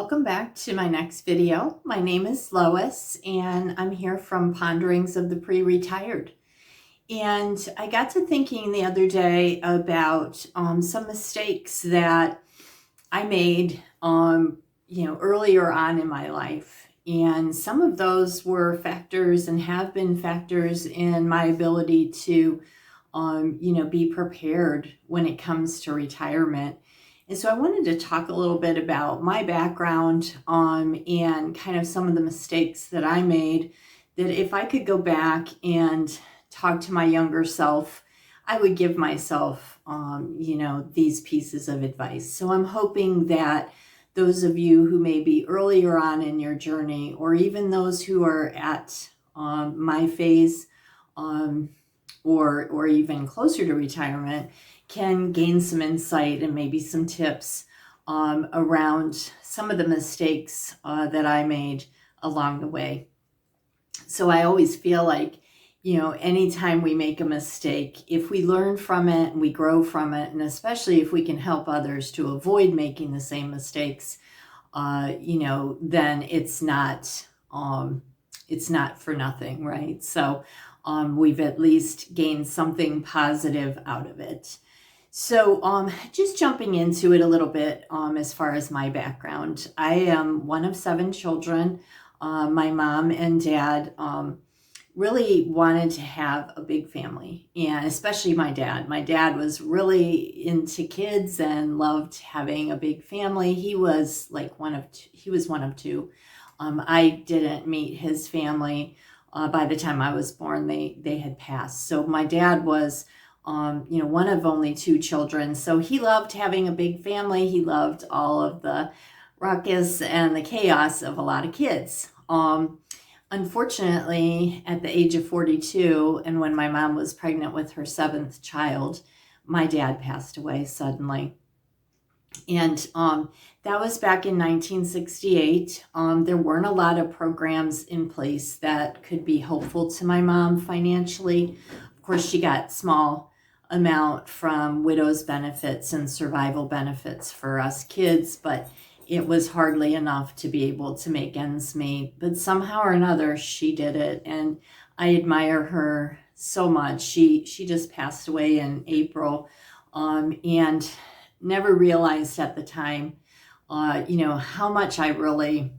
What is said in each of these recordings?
welcome back to my next video. My name is Lois and I'm here from Ponderings of the Pre-Retired. And I got to thinking the other day about some mistakes that I made earlier on in my life. And some of those were factors and have been factors in my ability to be prepared when it comes to retirement. And so I wanted to talk a little bit about my background and kind of some of the mistakes that I made, that if I could go back and talk to my younger self, I would give myself, these pieces of advice. So I'm hoping that those of you who may be earlier on in your journey, or even those who are at my phase or even closer to retirement, can gain some insight and maybe some tips around some of the mistakes that I made along the way. So I always feel like, anytime we make a mistake, if we learn from it and we grow from it, and especially if we can help others to avoid making the same mistakes, then it's not for nothing, right? So we've at least gained something positive out of it. So just jumping into it a little bit as far as my background. I am one of 7 children. My mom and dad really wanted to have a big family, and especially my dad. My dad was really into kids and loved having a big family. He was one of 2. I didn't meet his family. By the time I was born, they had passed. So my dad was one of only 2 children. So he loved having a big family. He loved all of the ruckus and the chaos of a lot of kids. Unfortunately, at the age of 42, and when my mom was pregnant with her 7th child, my dad passed away suddenly. And that was back in 1968. There weren't a lot of programs in place that could be helpful to my mom financially. Of course, she got small amount from widow's benefits and survival benefits for us kids, but it was hardly enough to be able to make ends meet. But somehow or another, she did it, and I admire her so much. She just passed away in April, and never realized at the time, how much I really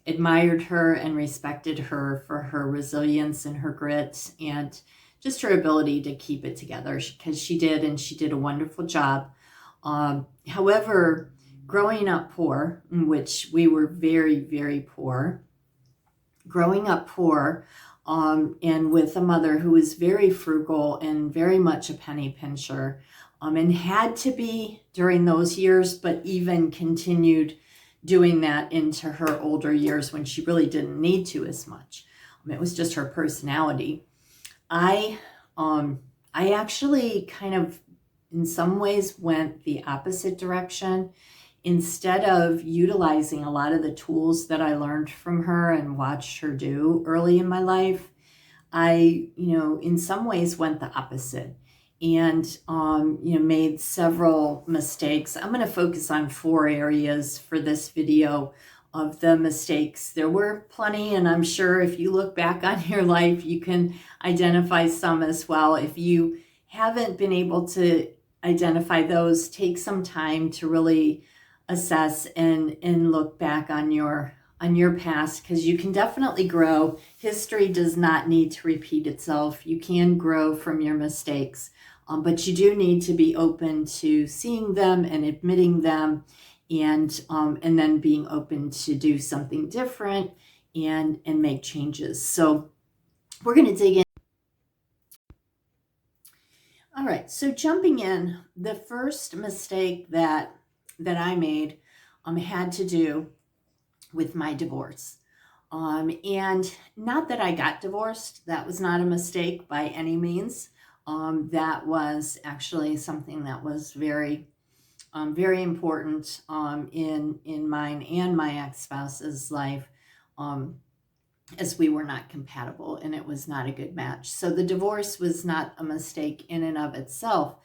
admired her and respected her for her resilience and her grit and just her ability to keep it together, because she did, and she did a wonderful job. However, growing up poor, in which we were very, very poor, and with a mother who was very frugal and very much a penny pincher, and had to be during those years, but even continued doing that into her older years when she really didn't need to as much. It was just her personality. I actually kind of, in some ways, went the opposite direction. Instead of utilizing a lot of the tools that I learned from her and watched her do early in my life, I, in some ways went the opposite and, made several mistakes. I'm going to focus on 4 areas for this video of the mistakes. There were plenty, and I'm sure if you look back on your life, you can identify some as well. If you haven't been able to identify those, take some time to really assess and look back on your past, because you can definitely grow. History does not need to repeat itself. You can grow from your mistakes, but you do need to be open to seeing them and admitting them, and then being open to do something different and make changes. So we're going to dig in. All right, so jumping in, the first mistake that I made had to do with my divorce. And not that I got divorced. That was not a mistake by any means. That was actually something that was very very important in mine and my ex-spouse's life, as we were not compatible and it was not a good match. So the divorce was not a mistake in and of itself,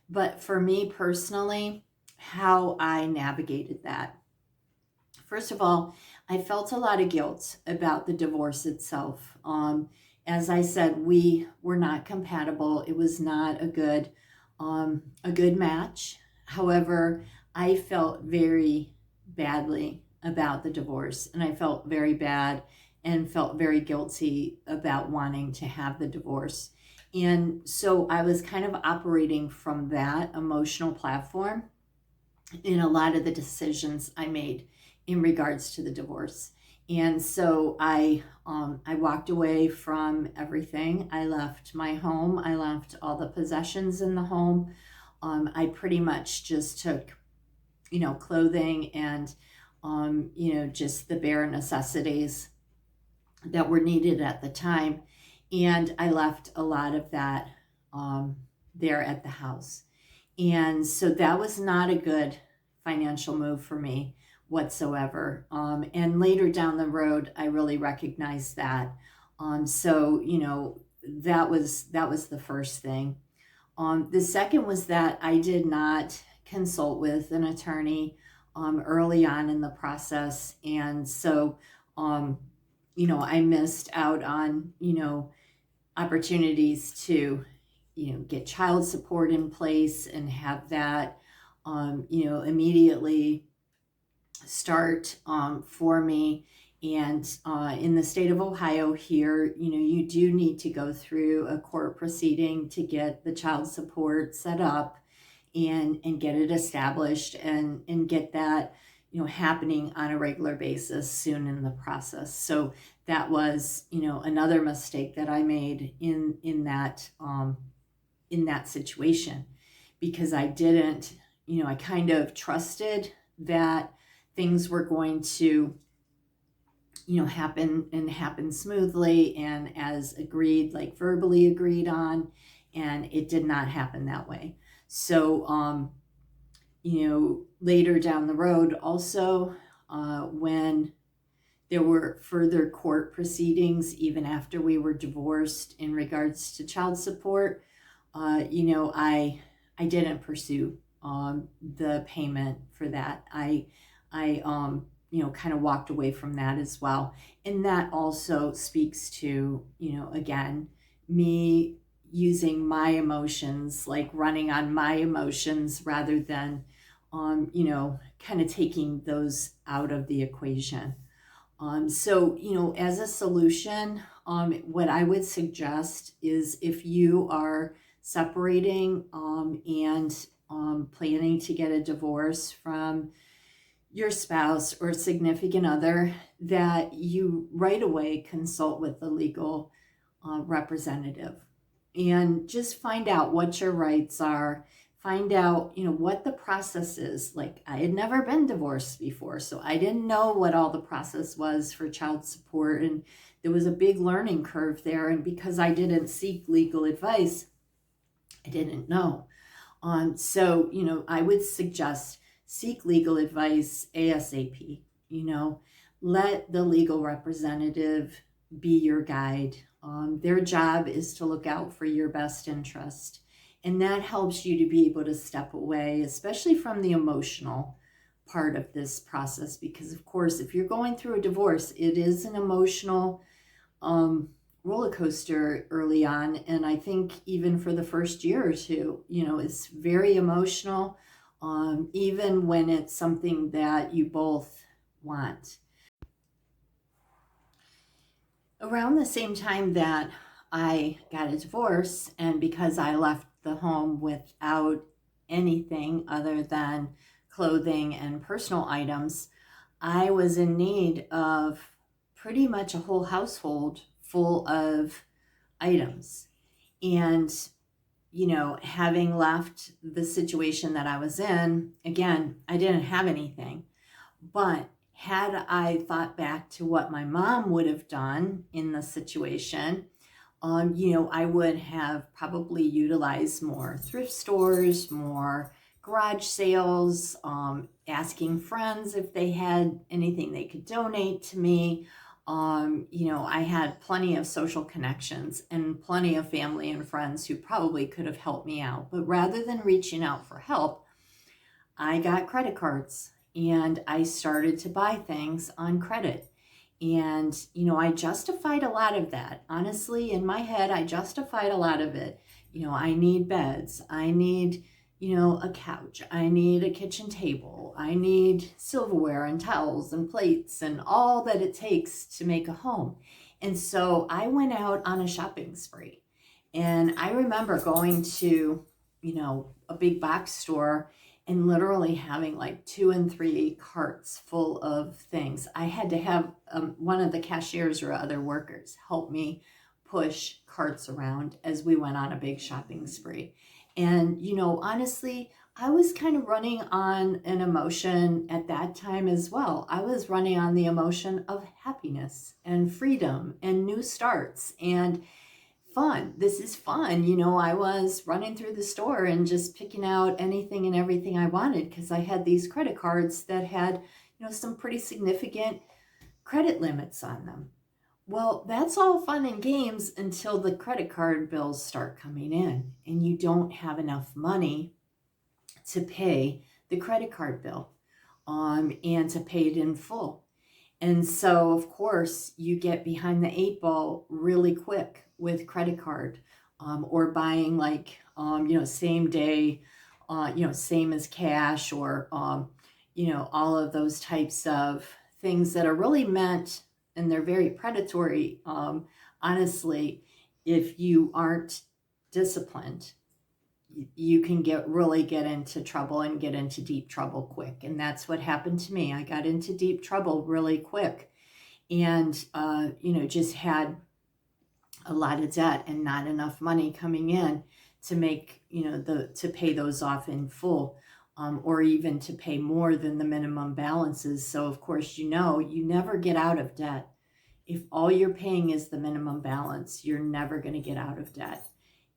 but for me personally, how I navigated that. First of all, I felt a lot of guilt about the divorce itself. As I said, we were not compatible. It was not a good match. However, I felt very badly about the divorce, and I felt very bad and felt very guilty about wanting to have the divorce. And so I was kind of operating from that emotional platform in a lot of the decisions I made in regards to the divorce. And so I walked away from everything. I left my home. I left all the possessions in the home. I pretty much just took, clothing and, just the bare necessities that were needed at the time. And I left a lot of that there at the house. And so that was not a good financial move for me whatsoever. And later down the road, I really recognized that. That was the first thing. The second was that I did not consult with an attorney early on in the process. And so, I missed out on, opportunities to, get child support in place and have that, immediately start for me. And in the state of Ohio here, you do need to go through a court proceeding to get the child support set up and get it established and get that, happening on a regular basis soon in the process. So that was, another mistake that I made in that situation, because I didn't, I kind of trusted that things were going to, happen smoothly and as agreed, like verbally agreed on, and it did not happen that way. So, later down the road, also, when there were further court proceedings, even after we were divorced in regards to child support, I didn't pursue the payment for that. I kind of walked away from that as well. And that also speaks to, again, me using my emotions, like running on my emotions rather than, kind of taking those out of the equation. So, as a solution, what I would suggest is if you are separating and planning to get a divorce from your spouse or significant other, that you right away consult with the legal representative and just find out what your rights are. Find out, what the process is. Like, I had never been divorced before, so I didn't know what all the process was for child support, and there was a big learning curve there. And because I didn't seek legal advice, I didn't know. So, I would suggest seek legal advice ASAP. Let the legal representative be your guide. Their job is to look out for your best interest. And that helps you to be able to step away, especially from the emotional part of this process. Because, of course, if you're going through a divorce, it is an emotional roller coaster early on. And I think even for the first year or two, it's very emotional, even when it's something that you both want. Around the same time that I got a divorce, and because I left the home without anything other than clothing and personal items, I was in need of pretty much a whole household full of items. And, having left the situation that I was in, again, I didn't have anything. But had I thought back to what my mom would have done in the situation, I would have probably utilized more thrift stores, more garage sales, asking friends if they had anything they could donate to me. I had plenty of social connections and plenty of family and friends who probably could have helped me out. But rather than reaching out for help, I got credit cards and I started to buy things on credit. And, I justified a lot of that. Honestly, in my head, I justified a lot of it. I need beds. I need, a couch. I need a kitchen table. I need silverware and towels and plates and all that it takes to make a home. And so I went out on a shopping spree. And I remember going to, a big box store and literally having like 2 and 3 carts full of things. I had to have one of the cashiers or other workers help me push carts around as we went on a big shopping spree. And, honestly, I was kind of running on an emotion at that time as well. I was running on the emotion of happiness and freedom and new starts and fun. This is fun. I was running through the store and just picking out anything and everything I wanted because I had these credit cards that had, some pretty significant credit limits on them. Well, that's all fun and games until the credit card bills start coming in and you don't have enough money to pay the credit card bill and to pay it in full. And so, of course, you get behind the 8 ball really quick with credit card or buying like, same day, same as cash or, all of those types of things that are really meant, and they're very predatory, honestly, if you aren't disciplined. You can really get into trouble and get into deep trouble quick. And that's what happened to me. I got into deep trouble really quick and, just had a lot of debt and not enough money coming in to make, to pay those off in full, or even to pay more than the minimum balances. So of course, you never get out of debt. If all you're paying is the minimum balance, you're never going to get out of debt.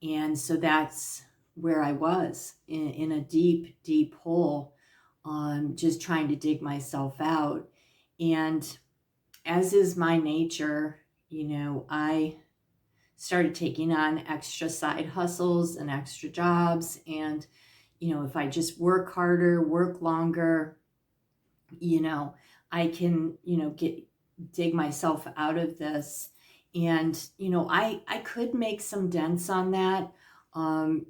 And so that's where I was in a deep, deep hole, just trying to dig myself out. And as is my nature, I started taking on extra side hustles and extra jobs. And, if I just work harder, work longer, I can, dig myself out of this. And, I could make some dents on that, and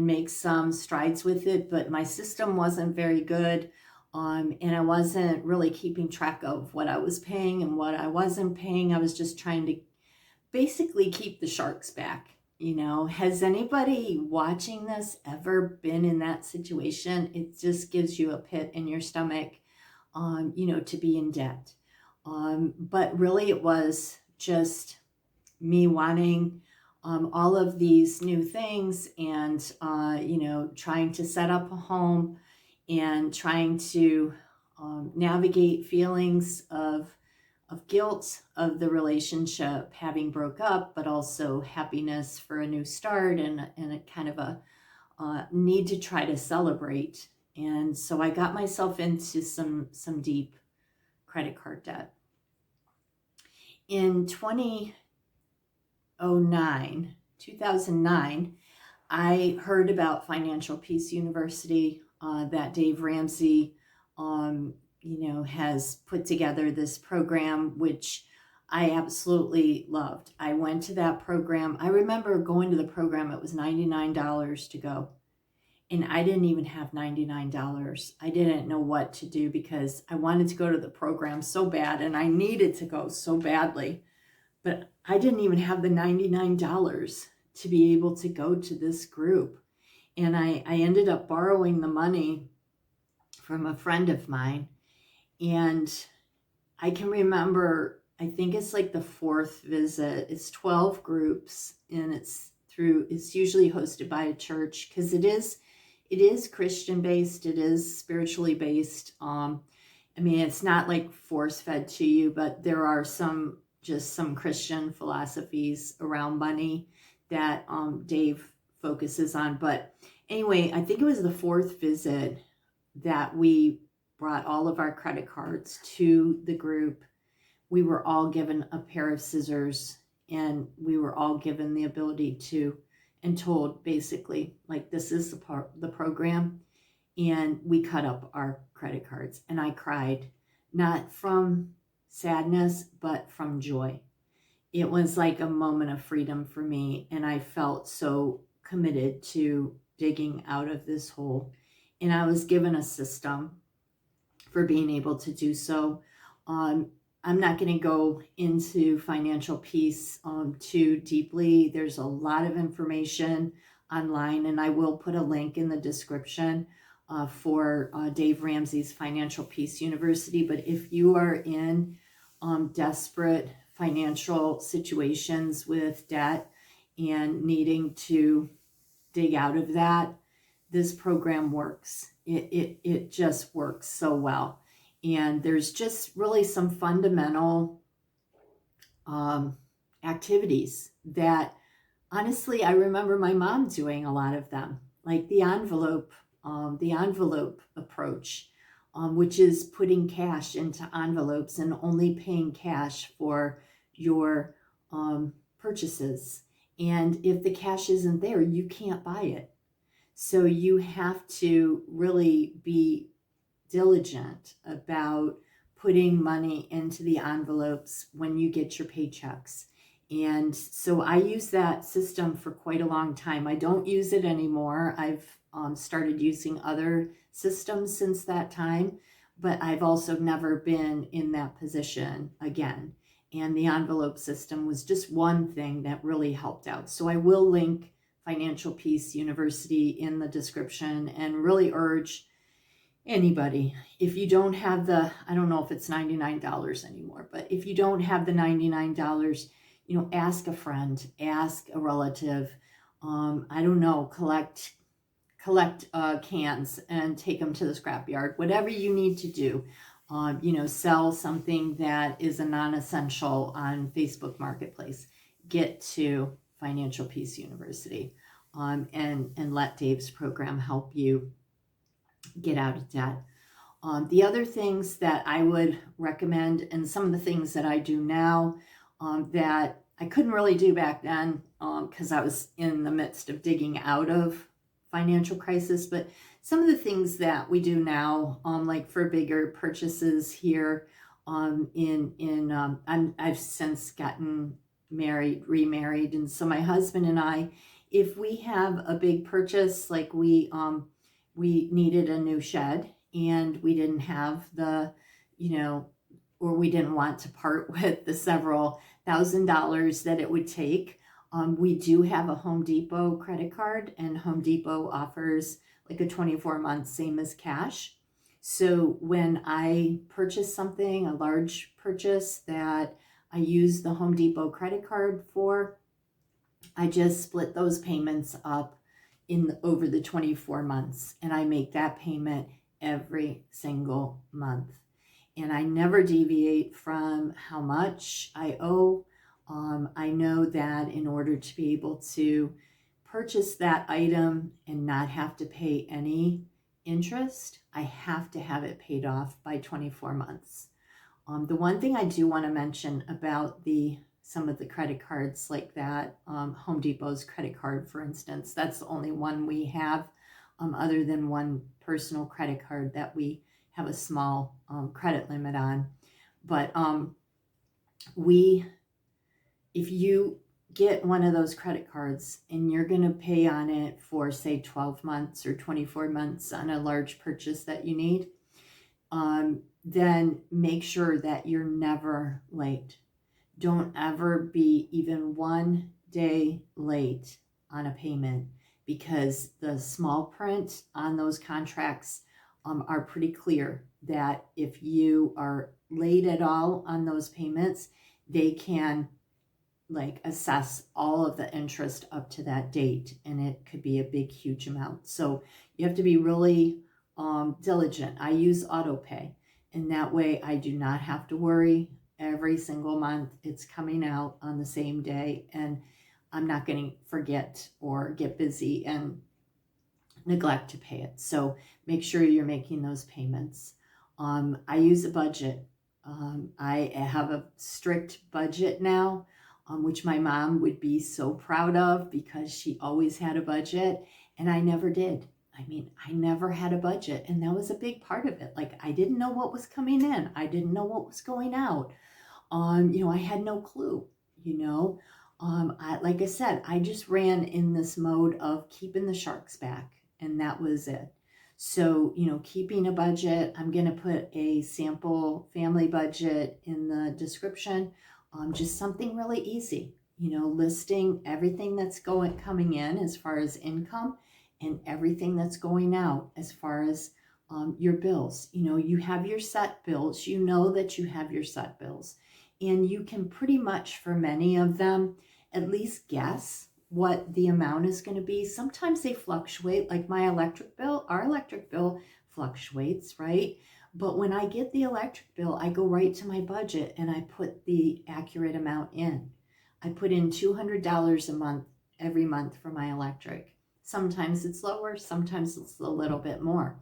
make some strides with it, but my system wasn't very good. And I wasn't really keeping track of what I was paying and what I wasn't paying. I was just trying to basically keep the sharks back. Has anybody watching this ever been in that situation? It just gives you a pit in your stomach, to be in debt. But really it was just me wanting all of these new things and, trying to set up a home and trying to navigate feelings of guilt of the relationship having broke up, but also happiness for a new start and a kind of a need to try to celebrate. And so I got myself into some deep credit card debt. In 2009, I heard about Financial Peace University, that Dave Ramsey, has put together this program, which I absolutely loved. I went to that program. I remember going to the program. It was $99 to go. And I didn't even have $99. I didn't know what to do because I wanted to go to the program so bad and I needed to go so badly. But I didn't even have the $99 to be able to go to this group. And I ended up borrowing the money from a friend of mine. And I can remember, I think it's like the 4th visit. It's 12 groups and it's usually hosted by a church because it is Christian based. It is spiritually based. It's not like force fed to you, but there are some Christian philosophies around money that Dave focuses on. But anyway, I think it was the 4th visit that we brought all of our credit cards to the group. We were all given a pair of scissors and we were all given the ability to, and told basically, like, this is the program. and we cut up our credit cards. And I cried, not from sadness, but from joy. It was like a moment of freedom for me, and I felt so committed to digging out of this hole. And I was given a system for being able to do so. I'm not going to go into financial peace too deeply. There's a lot of information online, and I will put a link in the description for Dave Ramsey's Financial Peace University. But if you are in desperate financial situations with debt and needing to dig out of that, this program works. It just works so well. And there's just really some fundamental activities that, honestly, I remember my mom doing a lot of them, like the envelope approach, which is putting cash into envelopes and only paying cash for your purchases. And if the cash isn't there, you can't buy it. So you have to really be diligent about putting money into the envelopes when you get your paychecks. And so I use that system for quite a long time. I don't use it anymore. I've started using other systems since that time, but I've also never been in that position again. And the envelope system was just one thing that really helped out. So I will link Financial Peace University in the description, and really urge anybody, if you don't have the, I don't know if it's $99 anymore, but if you don't have the $99, ask a friend, ask a relative, I don't know, collect cans and take them to the scrapyard, whatever you need to do. Sell something that is a non-essential on Facebook Marketplace. Get to Financial Peace University, and let Dave's program help you get out of debt. The other things that I would recommend, and some of the things that I do now that I couldn't really do back then because I was in the midst of digging out of financial crisis, but some of the things that we do now, like for bigger purchases here, I've since gotten remarried, and so my husband and I, if we have a big purchase, like we needed a new shed and we didn't have the, or we didn't want to part with the several $1,000s that it would take. We do have a Home Depot credit card, and Home Depot offers like a 24-month, same as cash. So when I purchase something, a large purchase that I use the Home Depot credit card for, I just split those payments up over the 24 months, and I make that payment every single month. And I never deviate from how much I owe. I know that in order to be able to purchase that item and not have to pay any interest, I have to have it paid off by 24 months. The one thing I do want to mention about some of the credit cards like that, Home Depot's credit card, for instance, that's the only one we have, other than one personal credit card that we have a small credit limit on. But if you get one of those credit cards and you're going to pay on it for, say, 12 months or 24 months on a large purchase that you need, then make sure that you're never late. Don't ever be even one day late on a payment, because the small print on those contracts are pretty clear that if you are late at all on those payments, they can assess all of the interest up to that date, and it could be a big, huge amount. So you have to be really diligent. I use autopay, and that way I do not have to worry. Every single month it's coming out on the same day, and I'm not going to forget or get busy and neglect to pay it. So make sure you're making those payments. I use a budget. I have a strict budget now, which my mom would be so proud of, because she always had a budget and I never did. I mean, I never had a budget, and that was a big part of it. Like, I didn't know what was coming in. I didn't know what was going out. I had no clue, you know. Like I said, I just ran in this mode of keeping the sharks back, and that was it. So, keeping a budget, I'm going to put a sample family budget in the description. Just something really easy, listing everything that's coming in as far as income and everything that's going out as far as your bills. You have your set bills, that you have your set bills, and you can pretty much, for many of them, at least guess what the amount is going to be. Sometimes they fluctuate, like our electric bill fluctuates, right? But when I get the electric bill, I go right to my budget and I put the accurate amount in. I put in $200 a month every month for my electric. Sometimes it's lower, sometimes it's a little bit more.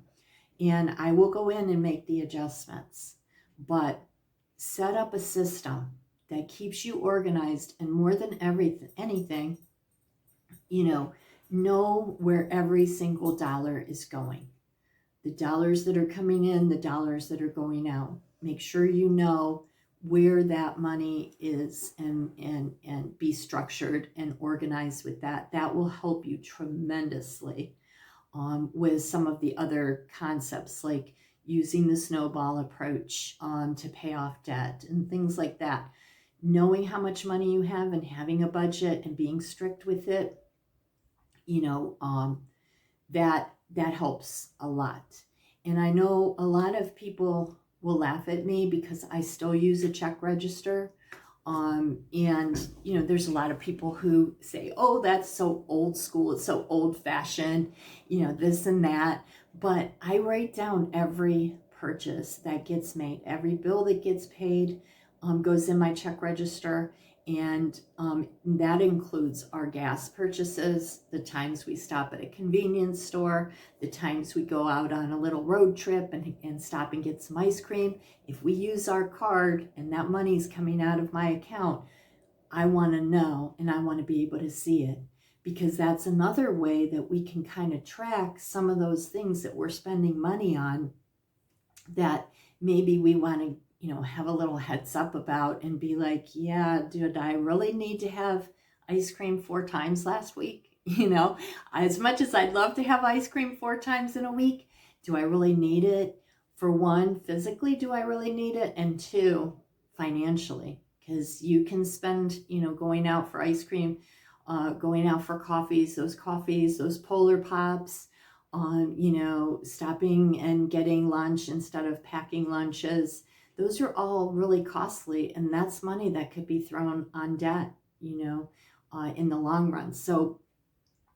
And I will go in and make the adjustments. But set up a system that keeps you organized, and more than anything, know where every single dollar is going. The dollars that are coming in, the dollars that are going out. Make sure you know where that money is, and be structured and organized with that. That will help you tremendously with some of the other concepts, like using the snowball approach to pay off debt and things like that. Knowing how much money you have and having a budget and being strict with it, that helps a lot. And I know a lot of people will laugh at me because I still use a check register. There's a lot of people who say, oh, that's so old school, it's so old fashioned, this and that. But I write down every purchase that gets made, every bill that gets paid goes in my check register. And that includes our gas purchases, the times we stop at a convenience store, the times we go out on a little road trip and stop and get some ice cream. If we use our card and that money's coming out of my account, I want to know, and I want to be able to see it, because that's another way that we can kind of track some of those things that we're spending money on that maybe we want to have a little heads up about and be like, yeah, did I really need to have ice cream 4 times last week? As much as I'd love to have ice cream 4 times in a week, do I really need it? For one, physically, do I really need it? And 2, financially, because you can spend, going out for ice cream, going out for coffees, those Polar Pops, stopping and getting lunch instead of packing lunches. Those are all really costly, and that's money that could be thrown on debt, in the long run. So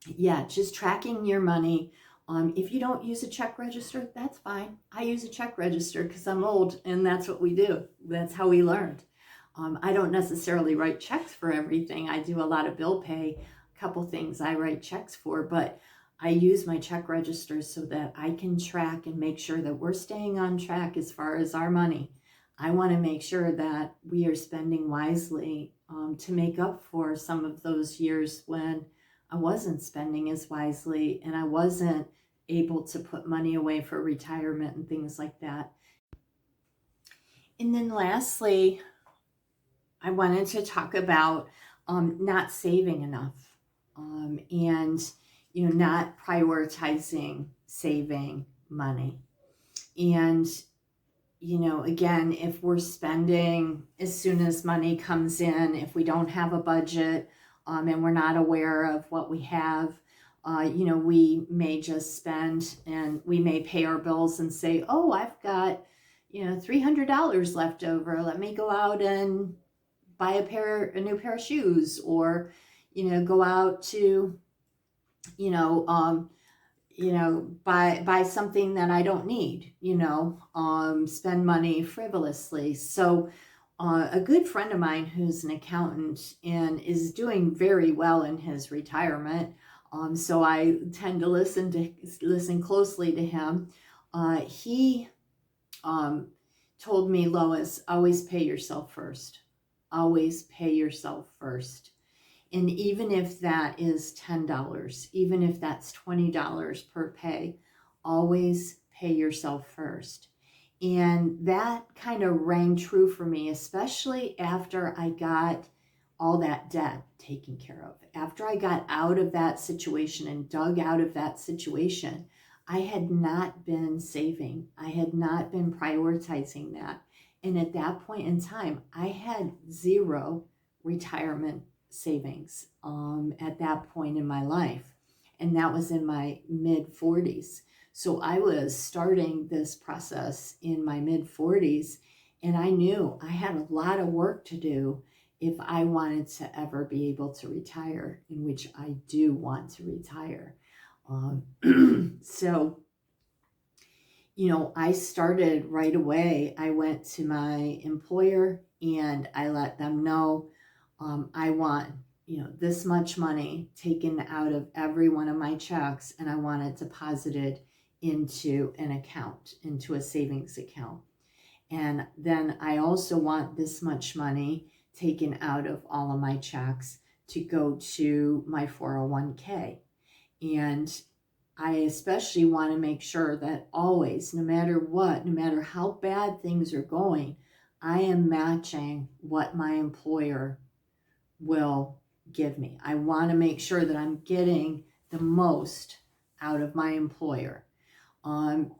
yeah, just tracking your money. If you don't use a check register, that's fine. I use a check register because I'm old, and that's what we do. That's how we learned. I don't necessarily write checks for everything. I do a lot of bill pay, a couple things I write checks for, but I use my check register so that I can track and make sure that we're staying on track as far as our money. I want to make sure that we are spending wisely to make up for some of those years when I wasn't spending as wisely and I wasn't able to put money away for retirement and things like that. And then lastly, I wanted to talk about not saving enough and not prioritizing saving money. And again, if we're spending as soon as money comes in, if we don't have a budget and we're not aware of what we have, we may just spend, and we may pay our bills and say, oh, I've got, $300 left over. Let me go out and buy a new pair of shoes, or, go out to, buy something that I don't need, spend money frivolously. So a good friend of mine who's an accountant and is doing very well in his retirement, so I tend to listen closely to him. He told me, Lois, always pay yourself first. Always pay yourself first. And even if that is $10, even if that's $20 per pay, always pay yourself first. And that kind of rang true for me, especially after I got all that debt taken care of. After I got out of that situation and dug out of that situation, I had not been saving. I had not been prioritizing that. And at that point in time, I had zero retirement savings at that point in my life. And that was in my mid 40s. So I was starting this process in my mid 40s, and I knew I had a lot of work to do if I wanted to ever be able to retire, in which I do want to retire. So, I started right away. I went to my employer and I let them know I want, this much money taken out of every one of my checks, and I want it deposited into an account, into a savings account. And then I also want this much money taken out of all of my checks to go to my 401k. And I especially want to make sure that always, no matter what, no matter how bad things are going, I am matching what my employer will give me. I want to make sure that I'm getting the most out of my employer.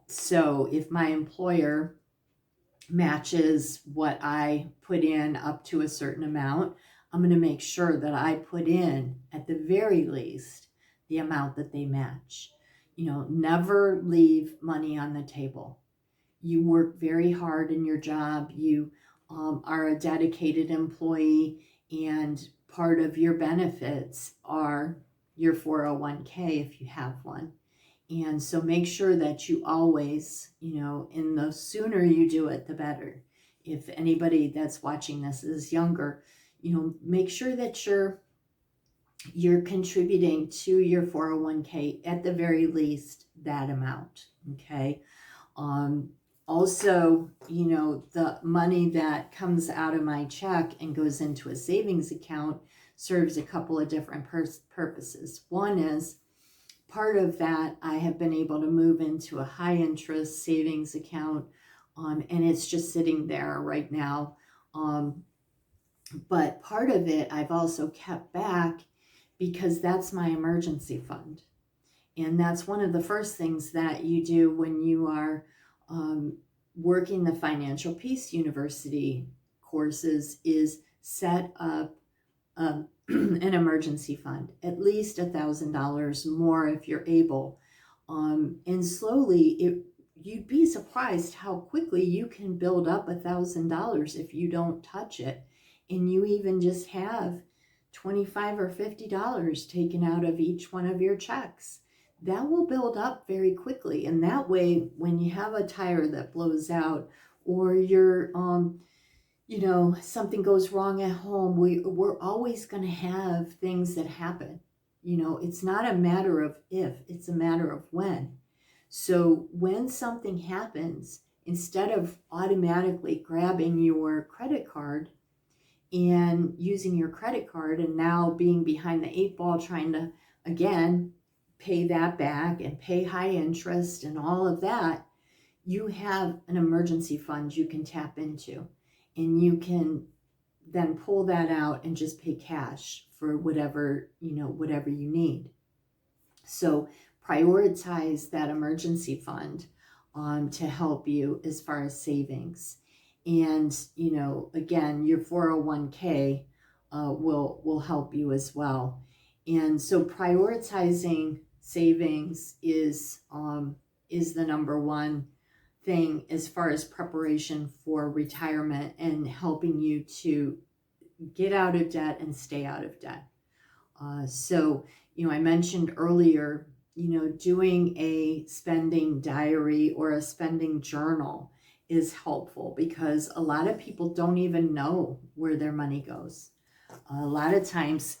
So if my employer matches what I put in up to a certain amount, I'm going to make sure that I put in, at the very least, the amount that they match. Never leave money on the table. You work very hard in your job. You are a dedicated employee, and part of your benefits are your 401k if you have one. And so make sure that you always, and the sooner you do it, the better. If anybody that's watching this is younger, make sure that you're contributing to your 401k at the very least that amount. Okay. Also, the money that comes out of my check and goes into a savings account serves a couple of different purposes. One is, part of that I have been able to move into a high interest savings account, and it's just sitting there right now. But part of it I've also kept back because that's my emergency fund. And that's one of the first things that you do when you are working the Financial Peace University courses, is set up an emergency fund, at least $1,000 more if you're able. And slowly, you'd be surprised how quickly you can build up $1,000 if you don't touch it. And you even just have $25 or $50 taken out of each one of your checks. That will build up very quickly. And that way, when you have a tire that blows out, or you're something goes wrong at home, we're always going to have things that happen. It's not a matter of if, it's a matter of when. So when something happens, instead of automatically grabbing your credit card and using your credit card and now being behind the 8 ball trying to, again, pay that back and pay high interest and all of that, you have an emergency fund you can tap into. And you can then pull that out and just pay cash for whatever you need. So prioritize that emergency fund to help you as far as savings. And, again, your 401k will help you as well. And so prioritizing savings is the number one thing as far as preparation for retirement and helping you to get out of debt and stay out of debt. So, I mentioned earlier, doing a spending diary or a spending journal is helpful, because a lot of people don't even know where their money goes. A lot of times,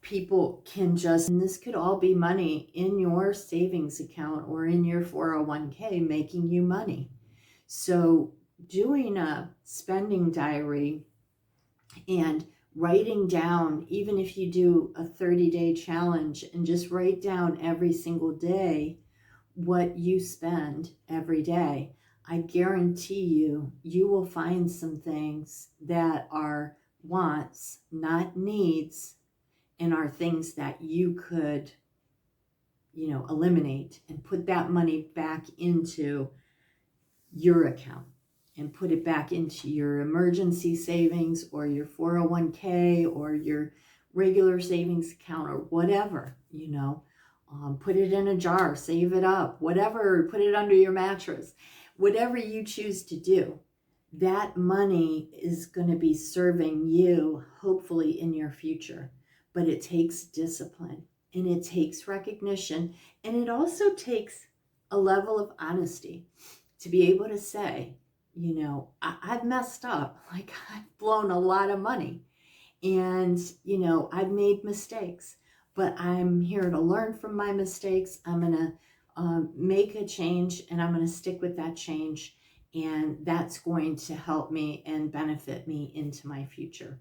people can and this could all be money in your savings account or in your 401k making you money. So doing a spending diary and writing down, even if you do a 30-day challenge and just write down every single day what you spend every day, I guarantee you, you will find some things that are wants, not needs, and are things that you could, eliminate and put that money back into your account and put it back into your emergency savings or your 401k or your regular savings account or whatever, put it in a jar, save it up, whatever, put it under your mattress, whatever you choose to do. That money is going to be serving you, hopefully, in your future. But it takes discipline and it takes recognition, and it also takes a level of honesty to be able to say, I've messed up. Like, I've blown a lot of money and, I've made mistakes, but I'm here to learn from my mistakes. I'm going to make a change, and I'm going to stick with that change. And that's going to help me and benefit me into my future.